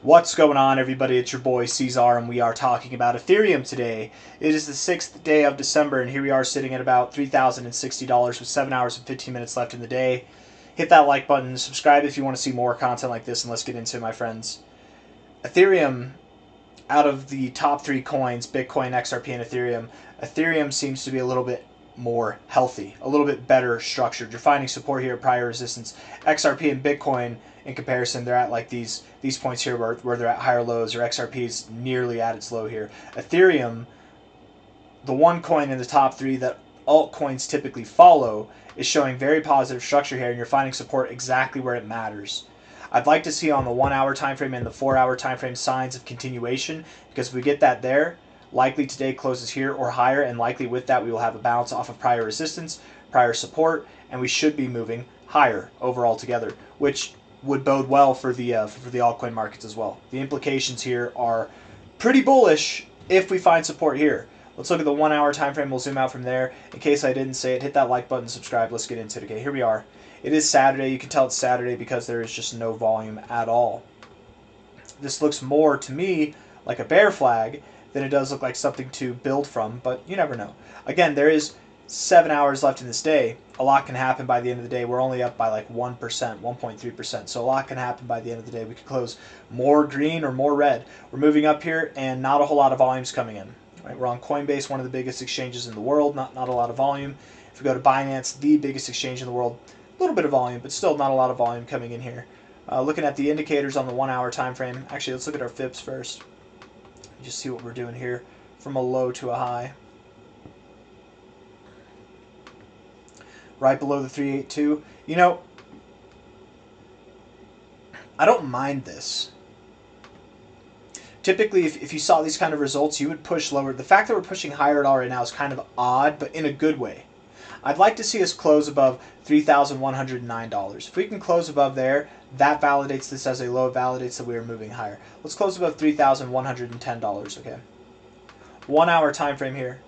What's going on, everybody? It's your boy C-Zar, and we are talking about Ethereum today. It is the 6th day of December, and here we are sitting at about $3,060 with 7 hours and 15 minutes left in the day. Hit that like button, subscribe if you want to see more content like this, and let's get into it, my friends. Ethereum, out of the top three coins, Bitcoin, XRP, and Ethereum seems to be a little bit more healthy, a little bit better structured. You're finding support here, prior resistance. XRP and Bitcoin, in comparison, they're at like these points here where they're at higher lows, or XRP is nearly at its low here. Ethereum, the one coin in the top three that altcoins typically follow, is showing very positive structure here, and you're finding support exactly where it matters. I'd like to see on the 1 hour time frame and the 4 hour time frame signs of continuation, because if we get that there, likely today closes here or higher, and likely with that we will have a bounce off of prior resistance, prior support, and we should be moving higher overall together, which would bode well for the altcoin markets as well. The implications here are pretty bullish if we find support here. Let's look at the 1 hour time frame. We'll zoom out from there. In case I didn't say it, hit that like button, subscribe. Let's get into it. Okay, here we are. It is Saturday. You can tell it's Saturday because there is just no volume at all. This looks more to me like a bear flag than it does look like something to build from, but you never know. Again, there is 7 hours left in this day. A lot can happen by the end of the day. We're only up by like 1%, 1.3%. So a lot can happen by the end of the day. We could close more green or more red. We're moving up here, and not a whole lot of volume's coming in. Right? We're on Coinbase, one of the biggest exchanges in the world. Not a lot of volume. If we go to Binance, the biggest exchange in the world, a little bit of volume, but still not a lot of volume coming in here. Looking at the indicators on the 1 hour time frame. Actually, let's look at our Fibs first. Just see what we're doing here from a low to a high. Right below the 382. You know, I don't mind this. Typically, if you saw these kind of results, you would push lower. The fact that we're pushing higher at all right now is kind of odd, but in a good way. I'd like to see us close above $3,109. If we can close above there, that validates this as a low, validates that we are moving higher. Let's close above $3,110, okay? 1 hour time frame here.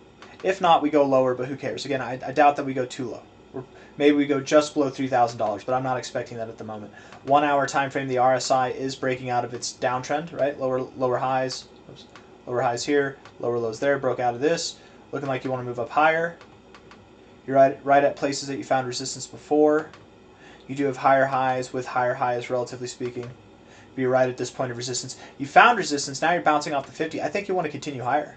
If not, we go lower, but who cares? Again, I doubt that we go too low. Maybe we go just below $3,000, but I'm not expecting that at the moment. 1 hour time frame, the RSI is breaking out of its downtrend, right? Lower highs, oops, lower highs here, lower lows there, broke out of this. Looking like you want to move up higher. You're right at places that you found resistance before. You do have higher highs with higher highs, relatively speaking. But you're right at this point of resistance. You found resistance, now you're bouncing off the 50. I think you want to continue higher.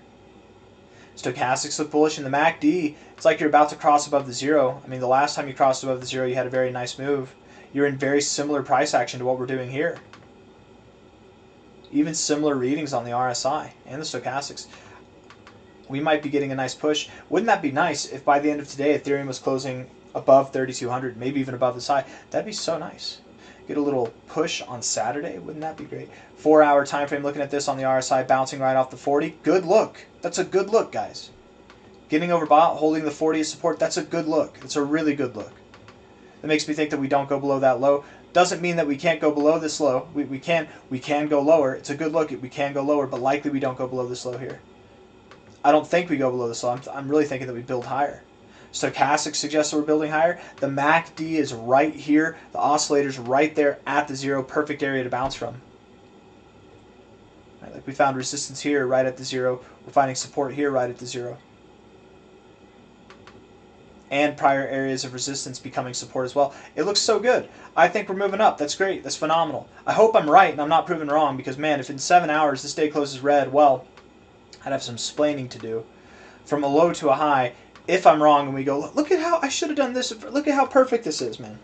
Stochastics look bullish in the MACD. It's like you're about to cross above the zero. I mean, the last time you crossed above the zero, you had a very nice move. You're in very similar price action to what we're doing here. Even similar readings on the RSI and the stochastics. We might be getting a nice push. Wouldn't that be nice if by the end of today, Ethereum was closing above 3,200, maybe even above this high? That'd be so nice. Get a little push on Saturday. Wouldn't that be great? 4 hour time frame, looking at this on the RSI, bouncing right off the 40. Good look. That's a good look, guys. Getting overbought, holding the 40 as support, that's a good look. It's a really good look. That makes me think that we don't go below that low. Doesn't mean that we can't go below this low. We can go lower. It's a good look. We can go lower, but likely we don't go below this low here. I don't think we go below this low. I'm really thinking that we build higher. Stochastics suggests that we're building higher. The MACD is right here. The oscillator's right there at the zero. Perfect area to bounce from. Right, like we found resistance here right at the zero. We're finding support here right at the zero. And prior areas of resistance becoming support as well. It looks so good. I think we're moving up. That's great. That's phenomenal. I hope I'm right and I'm not proven wrong, because, man, if in 7 hours this day closes red, well, I'd have some splaining to do. From a low to a high, if I'm wrong and we go, look at how I should have done this. Look at how perfect this is, man.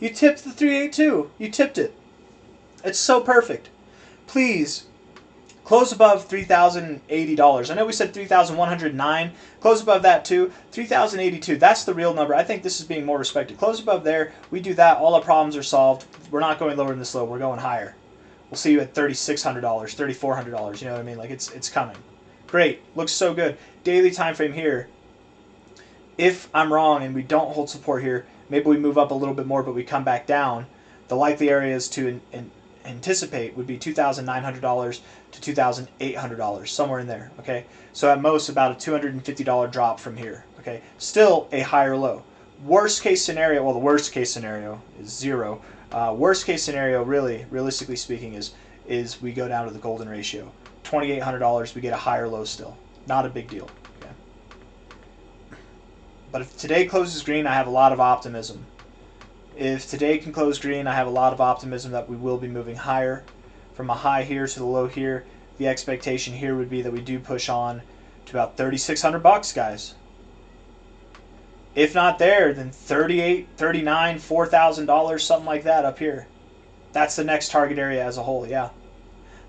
You tipped the 382. You tipped it. It's so perfect. Please, close above $3,080. I know we said $3,109. Close above that too. $3,082. That's the real number. I think this is being more respected. Close above there. We do that. All our problems are solved. We're not going lower than this low. We're going higher. We'll see you at $3,600, $3,400. You know what I mean? Like it's coming. Great. Looks so good. Daily time frame here. If I'm wrong and we don't hold support here, maybe we move up a little bit more, but we come back down. The likely areas to anticipate would be $2,900 to $2,800, somewhere in there. Okay, so at most about a $250 drop from here. Okay, still a higher low. Worst case scenario, well, the worst case scenario is zero. Worst case scenario, really, realistically speaking, is we go down to the golden ratio. $2,800, we get a higher low still. Not a big deal. Okay? But if today closes green, I have a lot of optimism. If today can close green, I have a lot of optimism that we will be moving higher. From a high here to the low here, the expectation here would be that we do push on to about $3,600, guys. If not there, then $38, $39, $4,000, something like that up here. That's the next target area as a whole, yeah.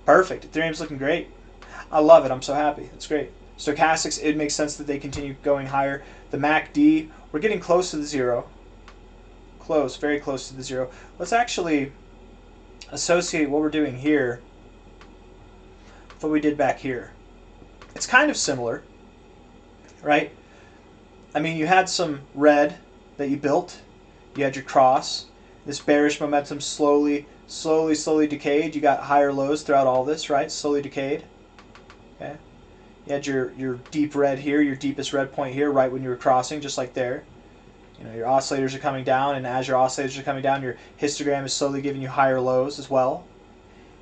Perfect. Ethereum's looking great. I love it. I'm so happy. That's great. Stochastics, it makes sense that they continue going higher. The MACD, we're getting close to the zero. Close, very close to the zero. Let's actually associate what we're doing here with what we did back here. It's kind of similar, right? I mean, you had some red that you built. You had your cross. This bearish momentum slowly decayed. You got higher lows throughout all this, right? Slowly decayed. Okay. You had your deep red here, your deepest red point here, right when you were crossing, just like there. You know, your oscillators are coming down, and as your oscillators are coming down, your histogram is slowly giving you higher lows as well.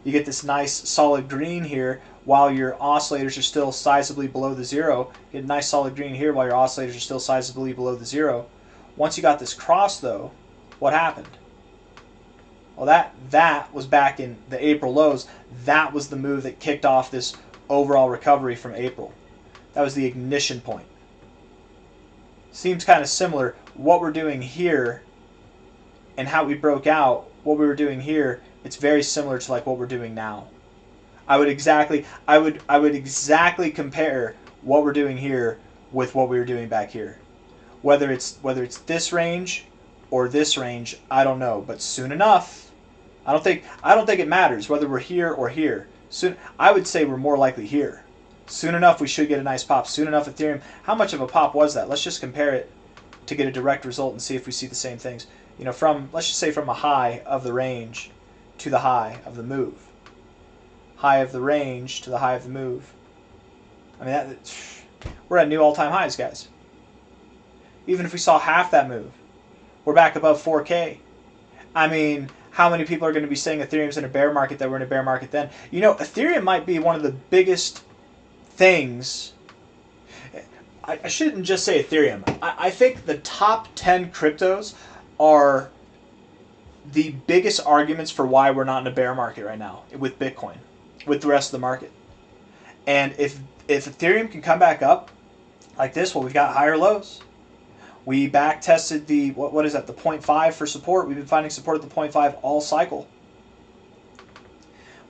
You get this nice solid green here while your oscillators are still sizably below the zero. You get a nice solid green here while your oscillators are still sizably below the zero. Once you got this cross, though, what happened? Well, that was back in the April lows. That was the move that kicked off this overall recovery from April. That was the ignition point. Seems kind of similar. What we're doing here and how we broke out, what we were doing here, it's very similar to like what we're doing now. I would exactly compare what we're doing here with what we were doing back here. Whether it's this range or this range, I don't know, but soon enough, I don't think it matters whether we're here or here. Soon, I would say we're more likely here. Soon enough, we should get a nice pop. Soon enough, Ethereum. How much of a pop was that? Let's just compare it to get a direct result and see if we see the same things. You know, let's just say from a high of the range to the high of the move. High of the range to the high of the move. I mean, we're at new all-time highs, guys. Even if we saw half that move, we're back above 4K. I mean, how many people are going to be saying Ethereum's in a bear market that we're in a bear market then? You know, Ethereum might be one of the biggest things. I shouldn't just say Ethereum. I think the top 10 cryptos are the biggest arguments for why we're not in a bear market right now with Bitcoin, with the rest of the market. And if Ethereum can come back up like this, well, we've got higher lows. We back tested the, what is that, the 0.5 for support. We've been finding support at the 0.5 all cycle.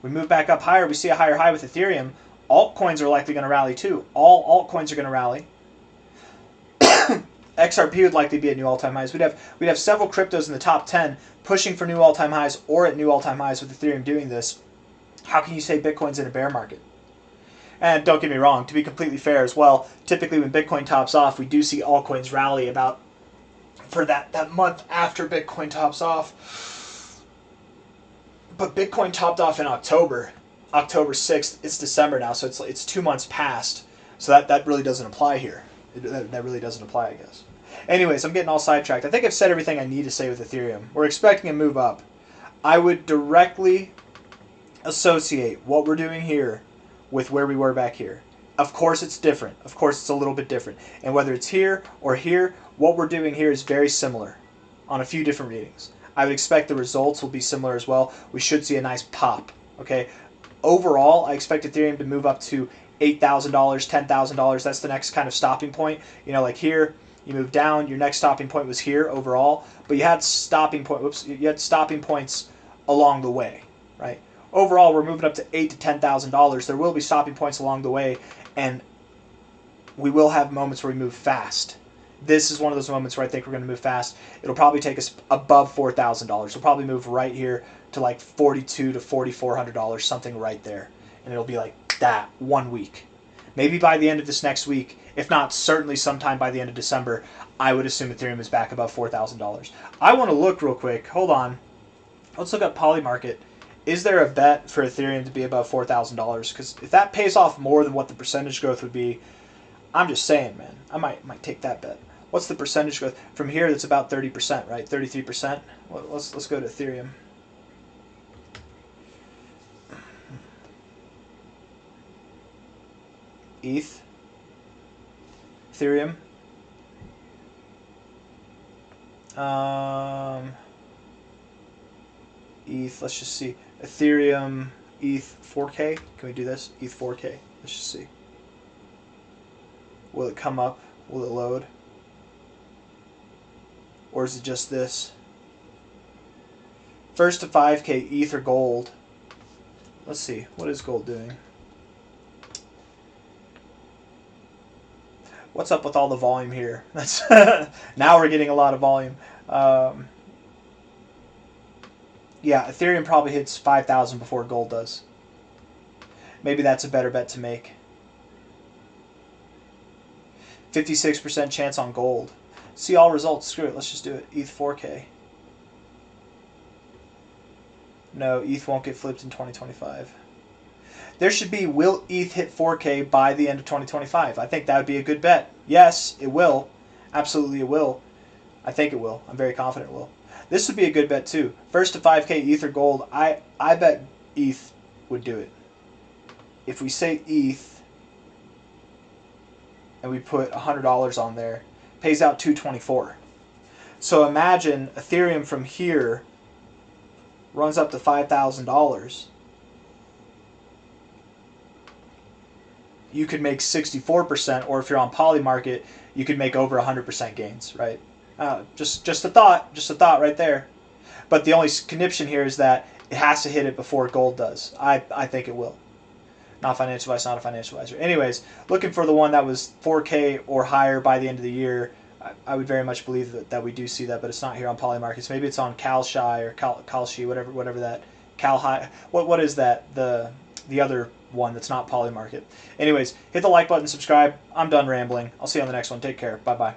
We move back up higher. We see a higher high with Ethereum. Altcoins are likely going to rally too. All altcoins are going to rally. XRP would likely be at new all-time highs. We'd have several cryptos in the top 10 pushing for new all-time highs or at new all-time highs with Ethereum doing this. How can you say Bitcoin's in a bear market? And don't get me wrong, to be completely fair as well, typically when Bitcoin tops off, we do see altcoins rally about for that month after Bitcoin tops off. But Bitcoin topped off in October 6th. It's December now, so it's 2 months past. So that really doesn't apply here. That really doesn't apply, I guess. Anyways, I'm getting all sidetracked. I think I've said everything I need to say with Ethereum. We're expecting a move up. I would directly associate what we're doing here with where we were back here. Of course it's different. Of course it's a little bit different. And whether it's here or here, what we're doing here is very similar on a few different readings. I would expect the results will be similar as well. We should see a nice pop. Okay. Overall, I expect Ethereum to move up to $8,000, $10,000. That's the next kind of stopping point. You know, like here, you move down. Your next stopping point was here overall, but you had stopping points along the way, right? Overall, we're moving up to $8,000 to $10,000. There will be stopping points along the way, and we will have moments where we move fast. This is one of those moments where I think we're going to move fast. It'll probably take us above $4,000. We'll probably move right here to like $4,200 to $4,400, something right there, and it'll be like that 1 week. Maybe by the end of this next week, if not certainly sometime by the end of December, I would assume Ethereum is back above $4,000. I want to look real quick. Hold on. Let's look up Polymarket. Is there a bet for Ethereum to be above $4,000? Because if that pays off more than what the percentage growth would be, I'm just saying, man, I might take that bet. What's the percentage growth? From here, that's about 30%, right? 33%. Let's go to Ethereum. ETH, Ethereum, ETH, let's just see, Ethereum, ETH 4K, can we do this? ETH 4K, let's just see. Will it come up? Will it load? Or is it just this? First to 5K, ETH or gold. Let's see, what is gold doing? What's up with all the volume here? That's now we're getting a lot of volume. Yeah, Ethereum probably hits 5,000 before gold does. Maybe that's a better bet to make. 56% chance on gold. See all results. Screw it. Let's just do it. ETH 4K. No, ETH won't get flipped in 2025. There should be, will ETH hit 4K by the end of 2025? I think that would be a good bet. Yes, it will. Absolutely it will. I think it will. I'm very confident it will. This would be a good bet too. First to 5K, ETH or gold. I bet ETH would do it. If we say ETH and we put $100 on there, pays out $224. So imagine Ethereum from here runs up to $5,000. You could make 64%, or if you're on Polymarket, you could make over 100% gains, right? Just a thought right there. But the only conniption here is that it has to hit it before gold does. I think it will. Not financial advice, not a financial advisor. Anyways, looking for the one that was 4K or higher by the end of the year. I would very much believe that we do see that, but it's not here on Polymarkets. Maybe it's on CalShy or CalShi, whatever that CalHi. What is that? The other one that's not Polymarket. Anyways, hit the like button, subscribe. I'm done rambling. I'll see you on the next one. Take care. Bye bye.